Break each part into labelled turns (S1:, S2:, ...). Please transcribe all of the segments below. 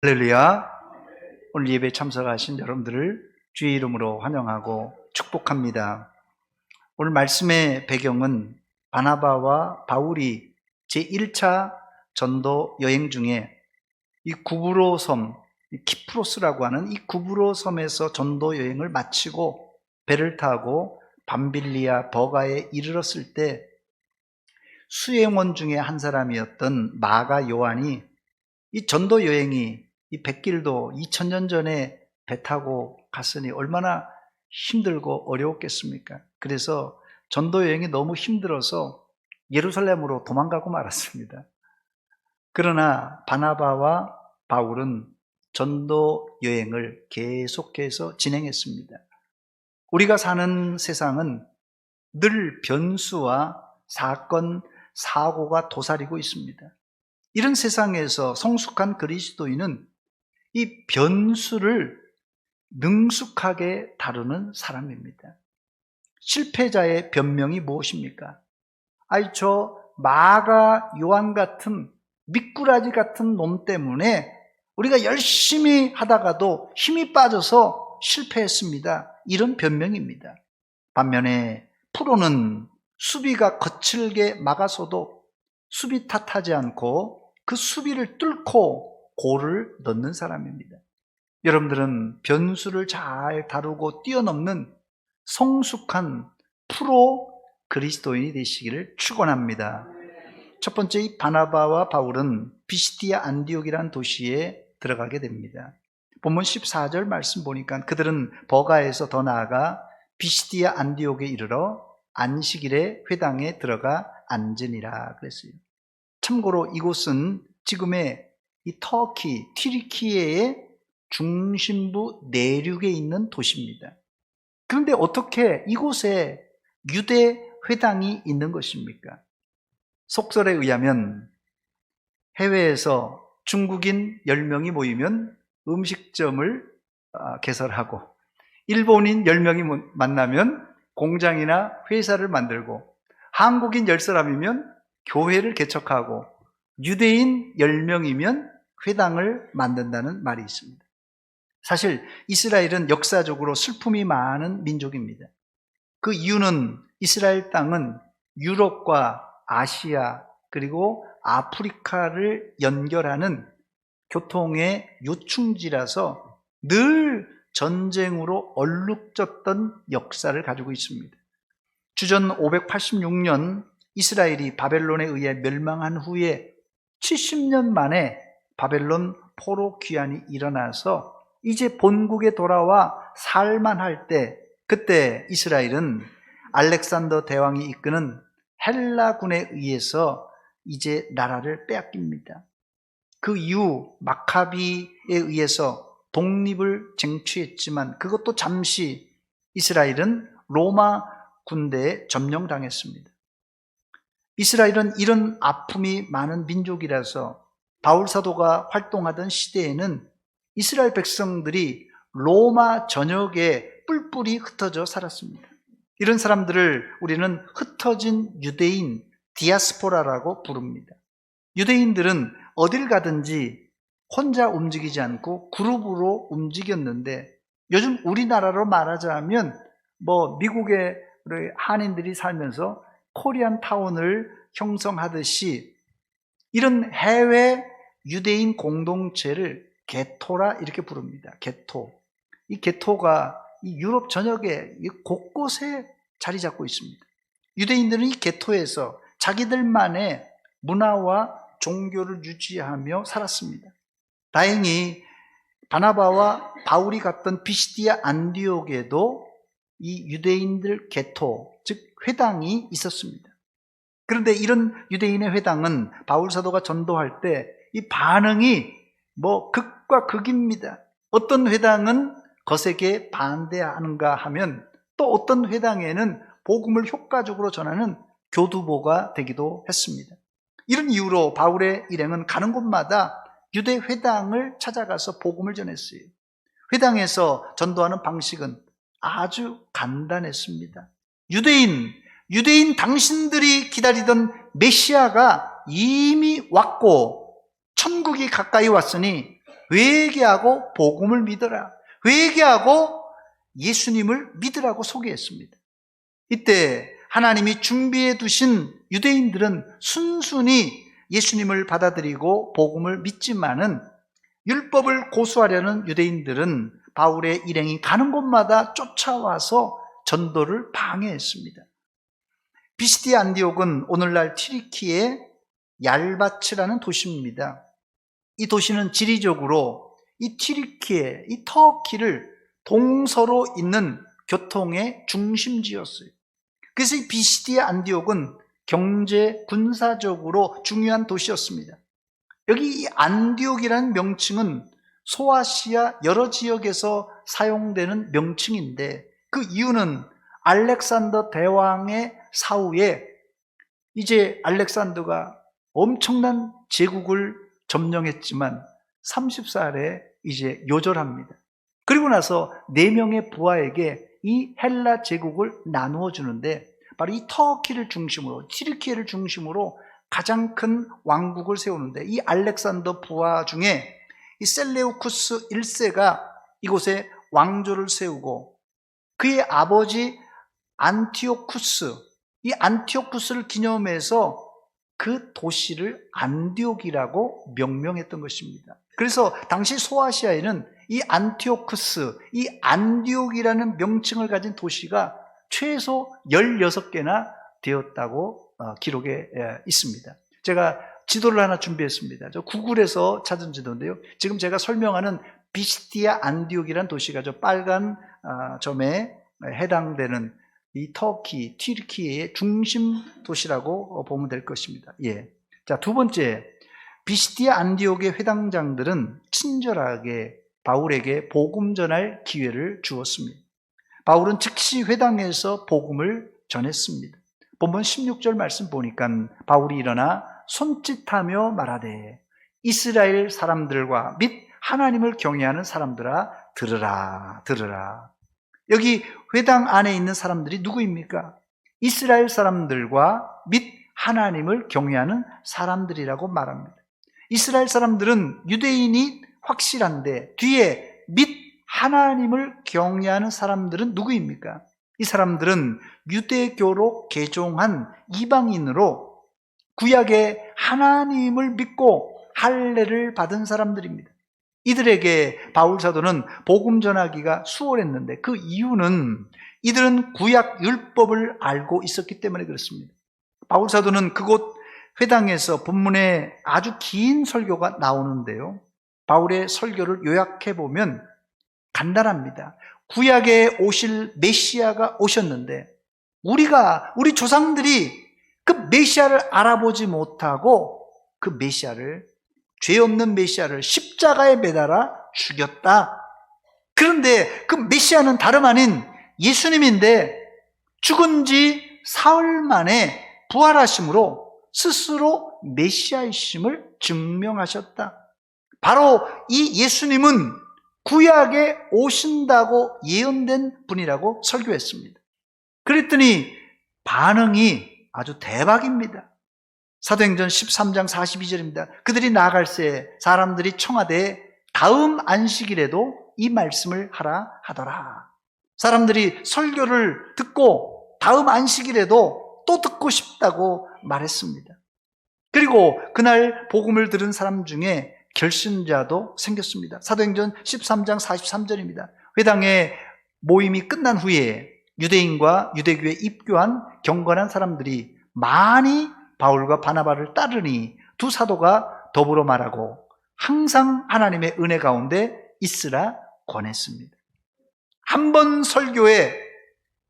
S1: 할렐루야. 오늘 예배에 참석하신 여러분들을 주의 이름으로 환영하고 축복합니다. 오늘 말씀의 배경은 바나바와 바울이 제1차 전도 여행 중에 이 구브로 섬, 키프로스라고 하는 이 구브로 섬에서 전도 여행을 마치고 배를 타고 밤빌리아 버가에 이르렀을 때 수행원 중에 한 사람이었던 마가 요한이 이 전도 여행이 이 백길도 2000년 전에 배 타고 갔으니 얼마나 힘들고 어려웠겠습니까? 그래서 전도 여행이 너무 힘들어서 예루살렘으로 도망가고 말았습니다. 그러나 바나바와 바울은 전도 여행을 계속해서 진행했습니다. 우리가 사는 세상은 늘 변수와 사건, 사고가 도사리고 있습니다. 이런 세상에서 성숙한 그리스도인은 이 변수를 능숙하게 다루는 사람입니다. 실패자의 변명이 무엇입니까? 저 마가 요한 같은 미꾸라지 같은 놈 때문에 우리가 열심히 하다가도 힘이 빠져서 실패했습니다. 이런 변명입니다. 반면에 프로는 수비가 거칠게 막아서도 수비 탓하지 않고 그 수비를 뚫고 골을 넣는 사람입니다. 여러분들은 변수를 잘 다루고 뛰어넘는 성숙한 프로 그리스도인이 되시기를 축원합니다. 첫 번째, 이 바나바와 바울은 비시디아 안디옥이라는 도시에 들어가게 됩니다. 본문 14절 말씀 보니까 그들은 버가에서 더 나아가 비시디아 안디옥에 이르러 안식일에 회당에 들어가 앉으니라 그랬어요. 참고로 이곳은 지금의 이 터키, 튀르키예의 중심부 내륙에 있는 도시입니다. 그런데 어떻게 이곳에 유대 회당이 있는 것입니까? 속설에 의하면 해외에서 중국인 10명이 모이면 음식점을 개설하고 일본인 10명이 만나면 공장이나 회사를 만들고 한국인 10사람이면 교회를 개척하고 유대인 10명이면 회당을 만든다는 말이 있습니다. 사실 이스라엘은 역사적으로 슬픔이 많은 민족입니다. 그 이유는 이스라엘 땅은 유럽과 아시아 그리고 아프리카를 연결하는 교통의 요충지라서 늘 전쟁으로 얼룩졌던 역사를 가지고 있습니다. 주전 586년 이스라엘이 바벨론에 의해 멸망한 후에 70년 만에 바벨론 포로 귀환이 일어나서 이제 본국에 돌아와 살만할 때, 그때 이스라엘은 알렉산더 대왕이 이끄는 헬라군에 의해서 이제 나라를 빼앗깁니다. 그 이후 마카비에 의해서 독립을 쟁취했지만 그것도 잠시 이스라엘은 로마 군대에 점령당했습니다. 이스라엘은 이런 아픔이 많은 민족이라서 바울 사도가 활동하던 시대에는 이스라엘 백성들이 로마 전역에 뿔뿔이 흩어져 살았습니다. 이런 사람들을 우리는 흩어진 유대인, 디아스포라라고 부릅니다. 유대인들은 어딜 가든지 혼자 움직이지 않고 그룹으로 움직였는데 요즘 우리나라로 말하자면 미국의 한인들이 살면서 코리안 타운을 형성하듯이 이런 해외 유대인 공동체를 게토라 이렇게 부릅니다. 게토. 이 게토가 이 유럽 전역에 곳곳에 자리 잡고 있습니다. 유대인들은 이 게토에서 자기들만의 문화와 종교를 유지하며 살았습니다. 다행히 바나바와 바울이 갔던 비시디아 안디옥에도 이 유대인들 게토, 즉 회당이 있었습니다. 그런데 이런 유대인의 회당은 바울 사도가 전도할 때 이 반응이 극과 극입니다. 어떤 회당은 거세게 반대하는가 하면 또 어떤 회당에는 복음을 효과적으로 전하는 교두보가 되기도 했습니다. 이런 이유로 바울의 일행은 가는 곳마다 유대 회당을 찾아가서 복음을 전했어요. 회당에서 전도하는 방식은 아주 간단했습니다. 유대인 당신들이 기다리던 메시아가 이미 왔고 천국이 가까이 왔으니 회개하고 복음을 믿어라. 회개하고 예수님을 믿으라고 소개했습니다. 이때 하나님이 준비해 두신 유대인들은 순순히 예수님을 받아들이고 복음을 믿지만은 율법을 고수하려는 유대인들은 바울의 일행이 가는 곳마다 쫓아와서 전도를 방해했습니다. 비시디아 안디옥은 오늘날 튀르키의 얄바츠라는 도시입니다. 이 도시는 지리적으로 이 튀르키의 이 터키를 동서로 잇는 교통의 중심지였어요. 그래서 이 비시디아 안디옥은 경제, 군사적으로 중요한 도시였습니다. 여기 이 안디옥이라는 명칭은 소아시아 여러 지역에서 사용되는 명칭인데 그 이유는 알렉산더 대왕의 사후에 이제 알렉산더가 엄청난 제국을 점령했지만 30살에 이제 요절합니다. 그리고 나서 4명의 부하에게 이 헬라 제국을 나누어 주는데 바로 이 터키를 중심으로 튀르키예를 중심으로 가장 큰 왕국을 세우는데 이 알렉산더 부하 중에 이 셀레우쿠스 1세가 이곳에 왕조를 세우고 그의 아버지 안티오쿠스, 이 안티오쿠스를 기념해서 그 도시를 안디옥이라고 명명했던 것입니다. 그래서 당시 소아시아에는 이 안티오쿠스, 이 안디옥이라는 명칭을 가진 도시가 최소 16개나 되었다고 기록에 있습니다. 제가 지도를 하나 준비했습니다. 저 구글에서 찾은 지도인데요. 지금 제가 설명하는 비시디아 안디옥이라는 도시가 저 빨간 점에 해당되는 이 터키, 튀르키예의 중심 도시라고 보면 될 것입니다. 예. 자, 두 번째, 비시디아 안디옥의 회당장들은 친절하게 바울에게 복음 전할 기회를 주었습니다. 바울은 즉시 회당에서 복음을 전했습니다. 본문 16절 말씀 보니까 바울이 일어나 손짓하며 말하되 이스라엘 사람들과 및 하나님을 경외하는 사람들아 들으라 들으라. 여기 회당 안에 있는 사람들이 누구입니까? 이스라엘 사람들과 및 하나님을 경외하는 사람들이라고 말합니다. 이스라엘 사람들은 유대인이 확실한데 뒤에 및 하나님을 경외하는 사람들은 누구입니까? 이 사람들은 유대교로 개종한 이방인으로 구약의 하나님을 믿고 할례를 받은 사람들입니다. 이들에게 바울 사도는 복음 전하기가 수월했는데 그 이유는 이들은 구약 율법을 알고 있었기 때문에 그렇습니다. 바울 사도는 그곳 회당에서 본문에 아주 긴 설교가 나오는데요. 바울의 설교를 요약해 보면 간단합니다. 구약에 오실 메시아가 오셨는데 우리 조상들이 그 메시아를 알아보지 못하고 그 메시아를, 죄 없는 메시아를 십자가에 매달아 죽였다. 그런데 그 메시아는 다름 아닌 예수님인데 죽은 지 사흘 만에 부활하심으로 스스로 메시아이심을 증명하셨다. 바로 이 예수님은 구약에 오신다고 예언된 분이라고 설교했습니다. 그랬더니 반응이 아주 대박입니다. 사도행전 13장 42절입니다. 그들이 나아갈새 사람들이 청하되 다음 안식일에도 이 말씀을 하라 하더라. 사람들이 설교를 듣고 다음 안식일에도 또 듣고 싶다고 말했습니다. 그리고 그날 복음을 들은 사람 중에 결신자도 생겼습니다. 사도행전 13장 43절입니다. 회당의 모임이 끝난 후에 유대인과 유대교에 입교한 경건한 사람들이 많이 바울과 바나바를 따르니 두 사도가 더불어 말하고 항상 하나님의 은혜 가운데 있으라 권했습니다. 한 번 설교에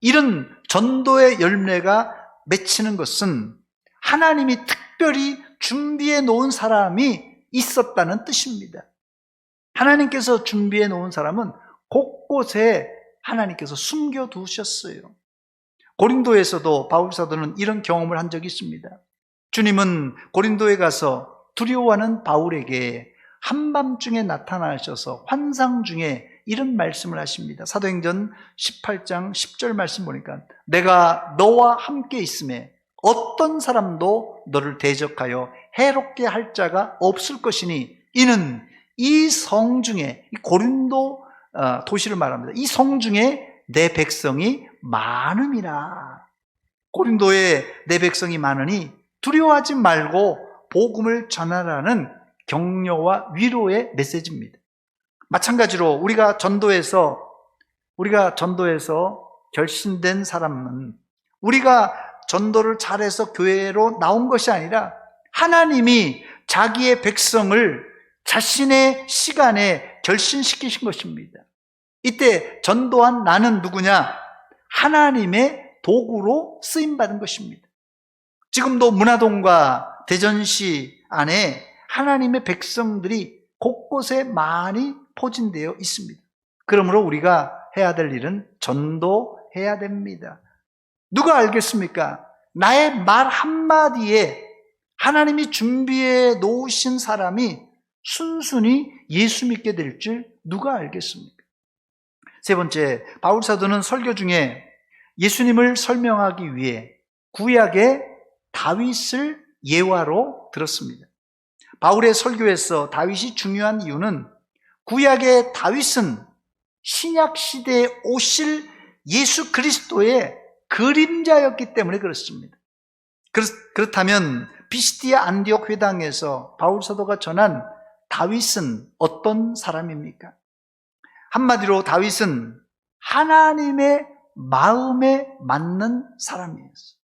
S1: 이런 전도의 열매가 맺히는 것은 하나님이 특별히 준비해 놓은 사람이 있었다는 뜻입니다. 하나님께서 준비해 놓은 사람은 곳곳에 하나님께서 숨겨두셨어요. 고린도에서도 바울 사도는 이런 경험을 한 적이 있습니다. 주님은 고린도에 가서 두려워하는 바울에게 한밤중에 나타나셔서 환상 중에 이런 말씀을 하십니다. 사도행전 18장 10절 말씀 보니까 내가 너와 함께 있음에 어떤 사람도 너를 대적하여 해롭게 할 자가 없을 것이니 이는 이 성 중에, 이 고린도 도시를 말합니다. 이 성 중에 내 백성이 많음이라. 고린도에 내 백성이 많으니 두려워하지 말고 복음을 전하라는 격려와 위로의 메시지입니다. 마찬가지로 우리가 전도에서 결신된 사람은 우리가 전도를 잘해서 교회로 나온 것이 아니라 하나님이 자기의 백성을 자신의 시간에 결신시키신 것입니다. 이때 전도한 나는 누구냐? 하나님의 도구로 쓰임받은 것입니다. 지금도 문화동과 대전시 안에 하나님의 백성들이 곳곳에 많이 포진되어 있습니다. 그러므로 우리가 해야 될 일은 전도해야 됩니다. 누가 알겠습니까? 나의 말 한마디에 하나님이 준비해 놓으신 사람이 순순히 예수 믿게 될 줄 누가 알겠습니까? 세 번째, 바울 사도는 설교 중에 예수님을 설명하기 위해 구약의 다윗을 예화로 들었습니다. 바울의 설교에서 다윗이 중요한 이유는 구약의 다윗은 신약 시대에 오실 예수 그리스도의 그림자였기 때문에 그렇습니다. 그렇다면 피시디아 안디옥 회당에서 바울 사도가 전한 다윗은 어떤 사람입니까? 한마디로 다윗은 하나님의 마음에 맞는 사람이었어요.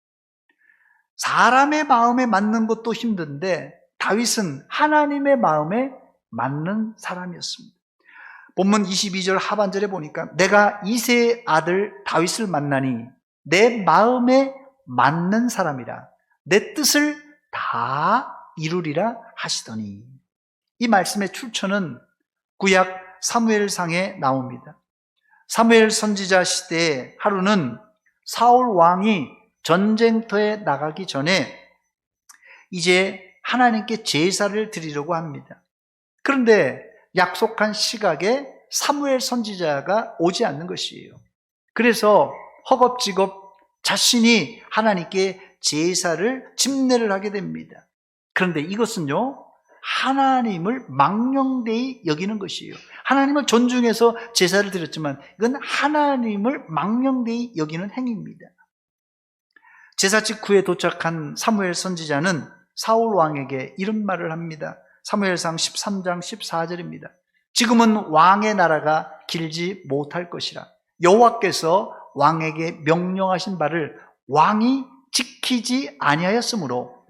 S1: 사람의 마음에 맞는 것도 힘든데 다윗은 하나님의 마음에 맞는 사람이었습니다. 본문 22절 하반절에 보니까 내가 이새의 아들 다윗을 만나니 내 마음에 맞는 사람이라 내 뜻을 다 이루리라 하시더니, 이 말씀의 출처는 구약 사무엘상에 나옵니다. 사무엘 선지자 시대에 하루는 사울 왕이 전쟁터에 나가기 전에 이제 하나님께 제사를 드리려고 합니다. 그런데 약속한 시각에 사무엘 선지자가 오지 않는 것이에요. 그래서 허겁지겁 자신이 하나님께 제사를 집례를 하게 됩니다. 그런데 이것은요, 하나님을 망령되이 여기는 것이에요. 하나님을 존중해서 제사를 드렸지만 이건 하나님을 망령되이 여기는 행위입니다. 제사 직후에 도착한 사무엘 선지자는 사울 왕에게 이런 말을 합니다. 사무엘상 13장 14절입니다. 지금은 왕의 나라가 길지 못할 것이라 여호와께서 왕에게 명령하신 바를 왕이 지키지 아니하였으므로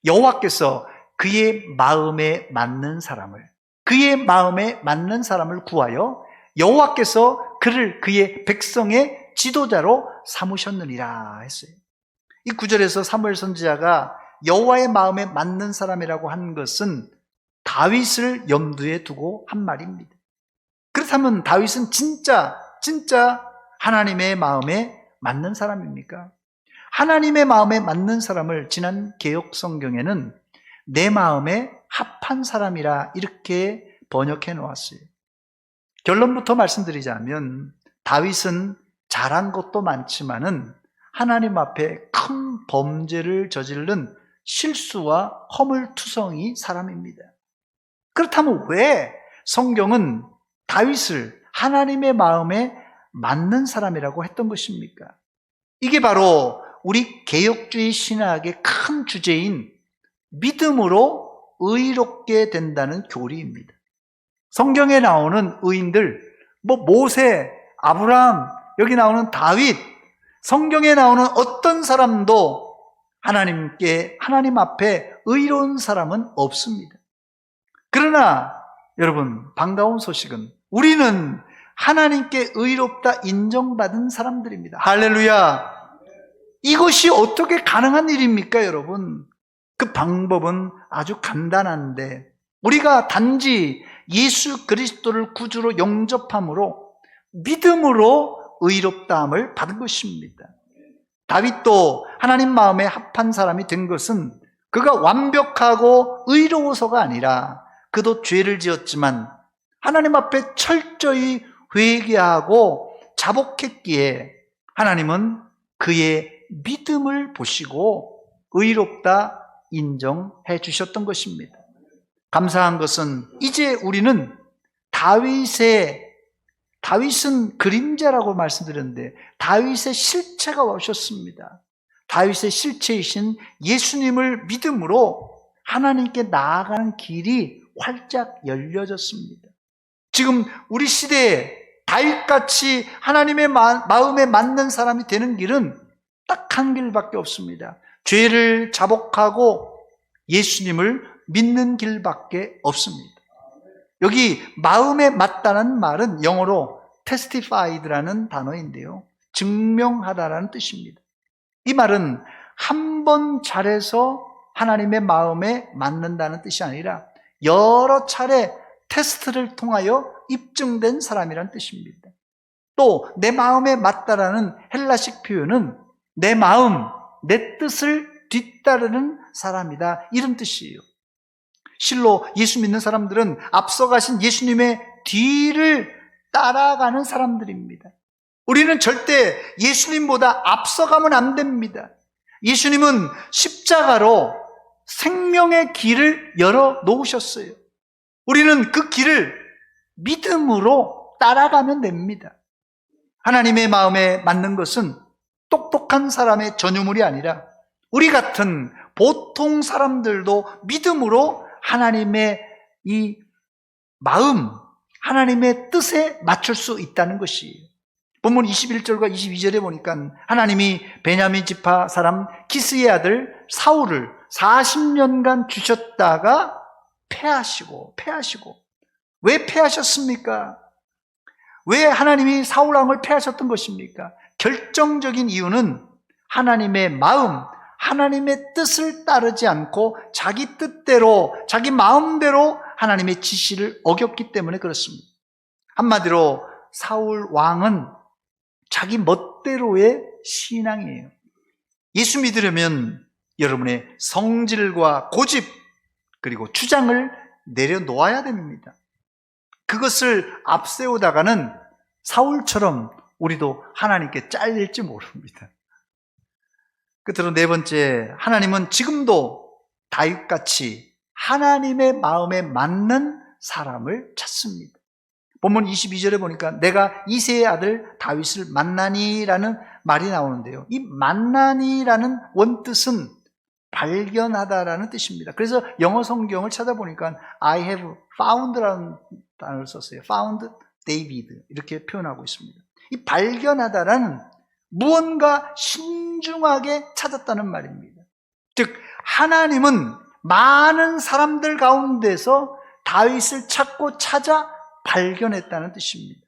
S1: 여호와께서 그의 마음에 맞는 사람을 구하여 여호와께서 그를 그의 백성의 지도자로 삼으셨느니라 했어요. 이 구절에서 사무엘 선지자가 여호와의 마음에 맞는 사람이라고 한 것은 다윗을 염두에 두고 한 말입니다. 그렇다면 다윗은 진짜 하나님의 마음에 맞는 사람입니까? 하나님의 마음에 맞는 사람을 지난 개역 성경에는 내 마음에 합한 사람이라 이렇게 번역해 놓았어요. 결론부터 말씀드리자면 다윗은 잘한 것도 많지만은 하나님 앞에 큰 범죄를 저지른 실수와 허물투성이 사람입니다. 그렇다면 왜 성경은 다윗을 하나님의 마음에 맞는 사람이라고 했던 것입니까? 이게 바로 우리 개혁주의 신학의 큰 주제인 믿음으로 의롭게 된다는 교리입니다. 성경에 나오는 의인들, 모세, 아브라함, 여기 나오는 다윗, 성경에 나오는 어떤 사람도 하나님 앞에 의로운 사람은 없습니다. 그러나 여러분, 반가운 소식은 우리는 하나님께 의롭다 인정받은 사람들입니다. 할렐루야! 이것이 어떻게 가능한 일입니까, 여러분? 그 방법은 아주 간단한데 우리가 단지 예수 그리스도를 구주로 영접함으로 믿음으로 의롭다함을 받은 것입니다. 다윗도 하나님 마음에 합한 사람이 된 것은 그가 완벽하고 의로워서가 아니라 그도 죄를 지었지만 하나님 앞에 철저히 회개하고 자복했기에 하나님은 그의 믿음을 보시고 의롭다 인정해 주셨던 것입니다. 감사한 것은 이제 우리는 다윗은 그림자라고 말씀드렸는데 다윗의 실체가 오셨습니다. 다윗의 실체이신 예수님을 믿음으로 하나님께 나아가는 길이 활짝 열려졌습니다. 지금 우리 시대에 다윗같이 하나님의 마음에 맞는 사람이 되는 길은 딱 한 길밖에 없습니다. 죄를 자복하고 예수님을 믿는 길밖에 없습니다. 여기 마음에 맞다는 말은 영어로 testified라는 단어인데요, 증명하다라는 뜻입니다. 이 말은 한 번 잘해서 하나님의 마음에 맞는다는 뜻이 아니라 여러 차례 테스트를 통하여 입증된 사람이라는 뜻입니다. 또 내 마음에 맞다라는 헬라식 표현은 내 마음, 내 뜻을 뒤따르는 사람이다, 이런 뜻이에요. 실로 예수 믿는 사람들은 앞서가신 예수님의 뒤를 따라가는 사람들입니다. 우리는 절대 예수님보다 앞서가면 안 됩니다. 예수님은 십자가로 생명의 길을 열어 놓으셨어요. 우리는 그 길을 믿음으로 따라가면 됩니다. 하나님의 마음에 맞는 것은 똑똑한 사람의 전유물이 아니라 우리 같은 보통 사람들도 믿음으로 하나님의 이 마음, 하나님의 뜻에 맞출 수 있다는 것이에요. 본문 21절과 22절에 보니까 하나님이 베냐민 지파 사람 기스의 아들 사울을 40년간 주셨다가 패하시고 왜 패하셨습니까? 왜 하나님이 사울 왕을 패하셨던 것입니까? 결정적인 이유는 하나님의 마음, 하나님의 뜻을 따르지 않고 자기 뜻대로, 자기 마음대로 하나님의 지시를 어겼기 때문에 그렇습니다. 한마디로 사울 왕은 자기 멋대로의 신앙이에요. 예수 믿으려면 여러분의 성질과 고집 그리고 주장을 내려놓아야 됩니다. 그것을 앞세우다가는 사울처럼 우리도 하나님께 잘릴지 모릅니다. 끝으로 네 번째, 하나님은 지금도 다윗같이 하나님의 마음에 맞는 사람을 찾습니다. 본문 22절에 보니까 내가 이새의 아들 다윗을 만나니라는 말이 나오는데요, 이 만나니라는 원뜻은 발견하다라는 뜻입니다. 그래서 영어 성경을 찾아보니까 I have found라는 단어를 썼어요. found David 이렇게 표현하고 있습니다. 이 발견하다라는 무언가 신중하게 찾았다는 말입니다. 즉 하나님은 많은 사람들 가운데서 다윗을 찾고 찾아 발견했다는 뜻입니다.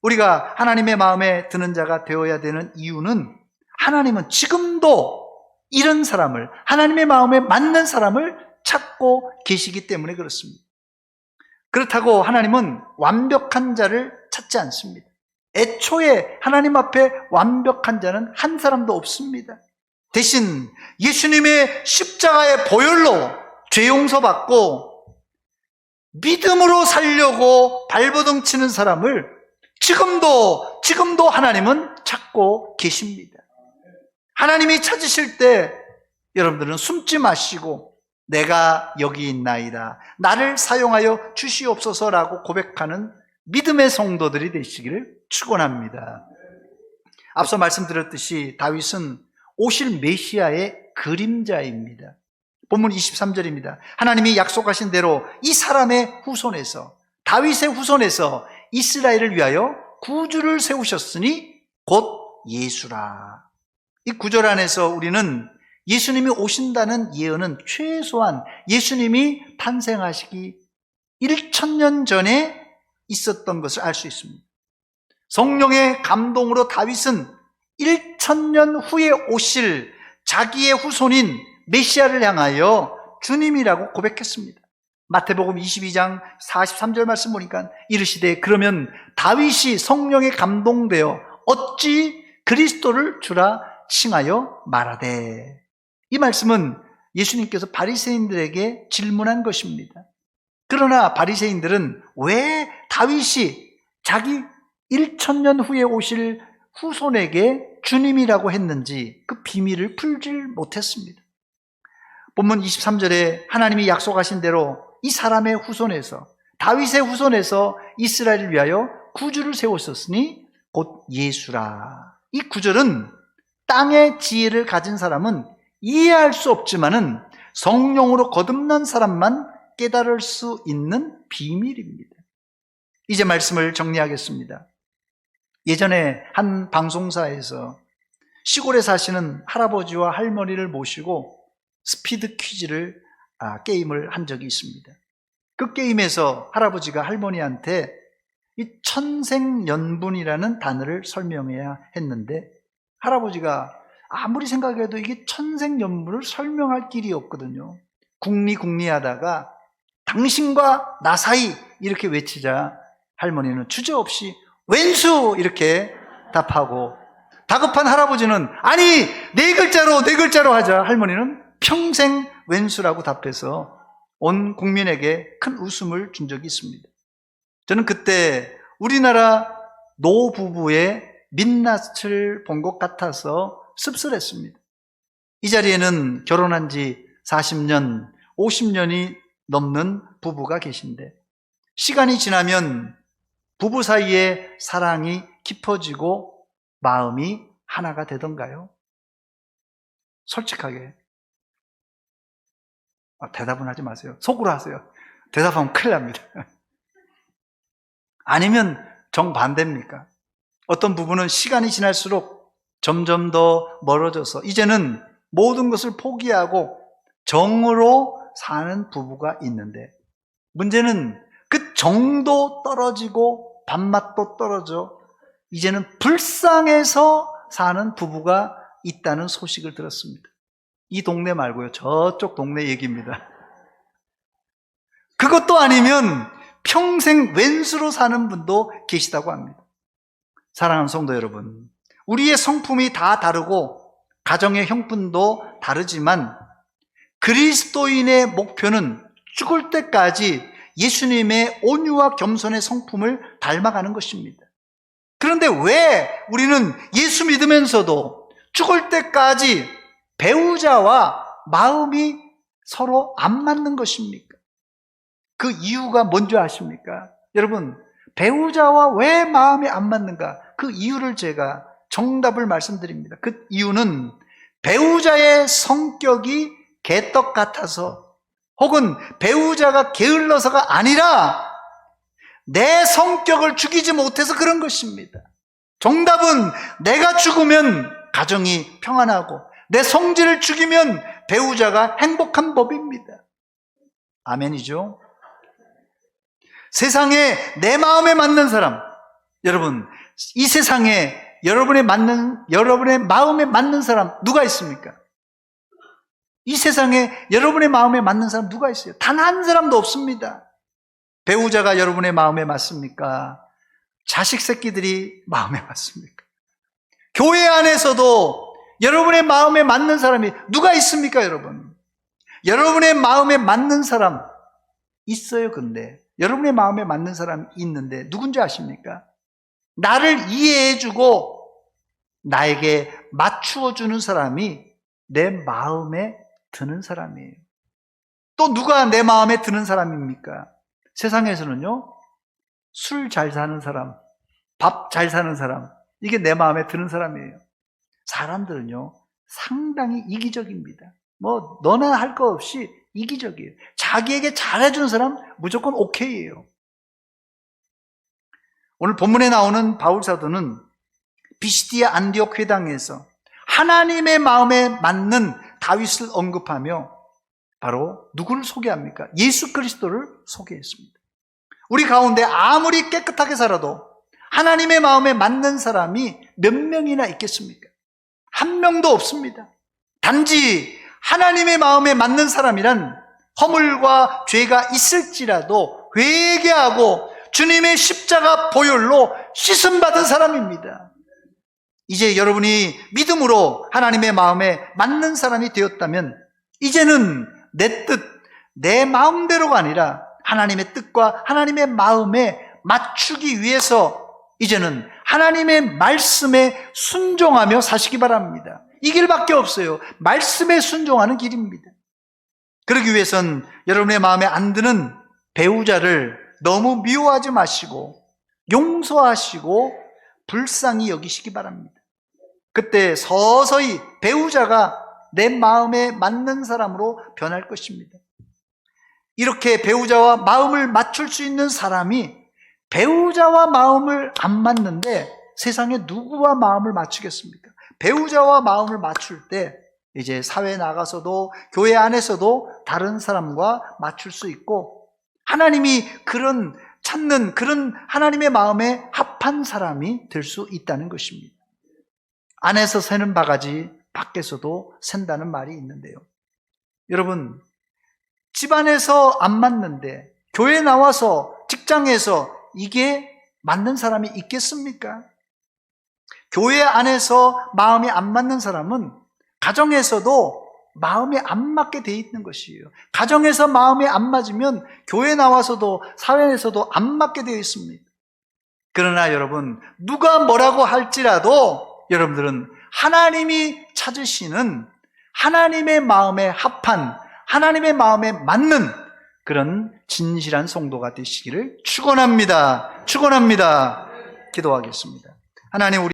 S1: 우리가 하나님의 마음에 드는 자가 되어야 되는 이유는 하나님은 지금도 이런 사람을, 하나님의 마음에 맞는 사람을 찾고 계시기 때문에 그렇습니다. 그렇다고 하나님은 완벽한 자를 찾지 않습니다. 애초에 하나님 앞에 완벽한 자는 한 사람도 없습니다. 대신 예수님의 십자가의 보혈로 죄 용서받고 믿음으로 살려고 발버둥 치는 사람을 지금도 하나님은 찾고 계십니다. 하나님이 찾으실 때 여러분들은 숨지 마시고 내가 여기 있나이다, 나를 사용하여 주시옵소서라고 고백하는 믿음의 성도들이 되시기를 축원합니다. 앞서 말씀드렸듯이 다윗은 오실 메시아의 그림자입니다. 본문 23절입니다. 하나님이 약속하신 대로 이 사람의 후손에서, 다윗의 후손에서 이스라엘을 위하여 구주를 세우셨으니 곧 예수라. 이 구절 안에서 우리는 예수님이 오신다는 예언은 최소한 예수님이 탄생하시기 1000년 전에 있었던 것을 알 수 있습니다. 성령의 감동으로 다윗은 1000년 후에 오실 자기의 후손인 메시아를 향하여 주님이라고 고백했습니다. 마태복음 22장 43절 말씀 보니까 이르시되 그러면 다윗이 성령에 감동되어 어찌 그리스도를 주라 칭하여 말하되. 이 말씀은 예수님께서 바리새인들에게 질문한 것입니다. 그러나 바리새인들은 왜 다윗이 자기 1000년 후에 오실 후손에게 주님이라고 했는지 그 비밀을 풀질 못했습니다. 본문 23절에 하나님이 약속하신 대로 이 사람의 후손에서, 다윗의 후손에서 이스라엘을 위하여 구주를 세웠었으니 곧 예수라. 이 구절은 땅의 지혜를 가진 사람은 이해할 수 없지만은 성령으로 거듭난 사람만 깨달을 수 있는 비밀입니다. 이제 말씀을 정리하겠습니다. 예전에 한 방송사에서 시골에 사시는 할아버지와 할머니를 모시고 스피드 퀴즈를 게임을 한 적이 있습니다. 그 게임에서 할아버지가 할머니한테 이 천생연분이라는 단어를 설명해야 했는데 할아버지가 아무리 생각해도 이게 천생연분을 설명할 길이 없거든요. 궁리궁리하다가 당신과 나 사이 이렇게 외치자 할머니는 주저없이 왼수 이렇게 답하고, 다급한 할아버지는 아니 네 글자로 하자 할머니는 평생 왼수라고 답해서 온 국민에게 큰 웃음을 준 적이 있습니다. 저는 그때 우리나라 노부부의 민낯을 본 것 같아서 씁쓸했습니다. 이 자리에는 결혼한 지 40년, 50년이 넘는 부부가 계신데 시간이 지나면 부부 사이에 사랑이 깊어지고 마음이 하나가 되던가요? 솔직하게. 대답은 하지 마세요. 속으로 하세요. 대답하면 큰일 납니다. 아니면 정반대입니까? 어떤 부부는 시간이 지날수록 점점 더 멀어져서 이제는 모든 것을 포기하고 정으로 사는 부부가 있는데 문제는 그 정도 떨어지고 밥맛도 떨어져 이제는 불쌍해서 사는 부부가 있다는 소식을 들었습니다. 이 동네 말고요. 저쪽 동네 얘기입니다. 그것도 아니면 평생 왼수로 사는 분도 계시다고 합니다. 사랑하는 성도 여러분, 우리의 성품이 다 다르고 가정의 형편도 다르지만 그리스도인의 목표는 죽을 때까지 예수님의 온유와 겸손의 성품을 닮아가는 것입니다. 그런데 왜 우리는 예수 믿으면서도 죽을 때까지 배우자와 마음이 서로 안 맞는 것입니까? 그 이유가 뭔지 아십니까? 여러분, 배우자와 왜 마음이 안 맞는가? 그 이유를 제가 정답을 말씀드립니다. 그 이유는 배우자의 성격이 개떡 같아서 혹은 배우자가 게을러서가 아니라 내 성격을 죽이지 못해서 그런 것입니다. 정답은 내가 죽으면 가정이 평안하고 내 성질을 죽이면 배우자가 행복한 법입니다. 아멘이죠? 세상에 내 마음에 맞는 사람, 여러분, 이 세상에 여러분의 마음에 맞는 사람 누가 있습니까? 이 세상에 여러분의 마음에 맞는 사람 누가 있어요? 단 한 사람도 없습니다. 배우자가 여러분의 마음에 맞습니까? 자식 새끼들이 마음에 맞습니까? 교회 안에서도 여러분의 마음에 맞는 사람이 누가 있습니까, 여러분? 여러분의 마음에 맞는 사람 있어요. 근데 여러분의 마음에 맞는 사람이 있는데 누군지 아십니까? 나를 이해해주고 나에게 맞추어주는 사람이 내 마음에 드는 사람이에요. 또 누가 내 마음에 드는 사람입니까? 세상에서는요, 술 잘 사는 사람, 밥 잘 사는 사람, 이게 내 마음에 드는 사람이에요. 사람들은요, 상당히 이기적입니다. 뭐 너나 할 거 없이 이기적이에요. 자기에게 잘해주는 사람 무조건 오케이예요. 오늘 본문에 나오는 바울 사도는 비시디아 안디옥 회당에서 하나님의 마음에 맞는 다윗을 언급하며 바로 누구를 소개합니까? 예수 그리스도를 소개했습니다. 우리 가운데 아무리 깨끗하게 살아도 하나님의 마음에 맞는 사람이 몇 명이나 있겠습니까? 한 명도 없습니다. 단지 하나님의 마음에 맞는 사람이란 허물과 죄가 있을지라도 회개하고 주님의 십자가 보혈로 씻음받은 사람입니다. 이제 여러분이 믿음으로 하나님의 마음에 맞는 사람이 되었다면 이제는 내 뜻, 내 마음대로가 아니라 하나님의 뜻과 하나님의 마음에 맞추기 위해서 이제는 하나님의 말씀에 순종하며 사시기 바랍니다. 이 길밖에 없어요. 말씀에 순종하는 길입니다. 그러기 위해선 여러분의 마음에 안 드는 배우자를 너무 미워하지 마시고 용서하시고 불쌍히 여기시기 바랍니다. 그때 서서히 배우자가 내 마음에 맞는 사람으로 변할 것입니다. 이렇게 배우자와 마음을 맞출 수 있는 사람이 배우자와 마음을 안 맞는데 세상에 누구와 마음을 맞추겠습니까? 배우자와 마음을 맞출 때 이제 사회에 나가서도 교회 안에서도 다른 사람과 맞출 수 있고 하나님이 찾는 그런 하나님의 마음에 합한 사람이 될 수 있다는 것입니다. 안에서 새는 바가지 밖에서도 샌다는 말이 있는데요. 여러분, 집안에서 안 맞는데 교회 나와서 직장에서 이게 맞는 사람이 있겠습니까? 교회 안에서 마음이 안 맞는 사람은 가정에서도 마음이 안 맞게 돼 있는 것이에요. 가정에서 마음이 안 맞으면 교회 나와서도 사회에서도 안 맞게 되어 있습니다. 그러나 여러분, 누가 뭐라고 할지라도 여러분들은 하나님이 찾으시는 하나님의 마음에 합한 하나님의 마음에 맞는 그런 진실한 성도가 되시기를 축원합니다. 기도하겠습니다. 하나님, 우리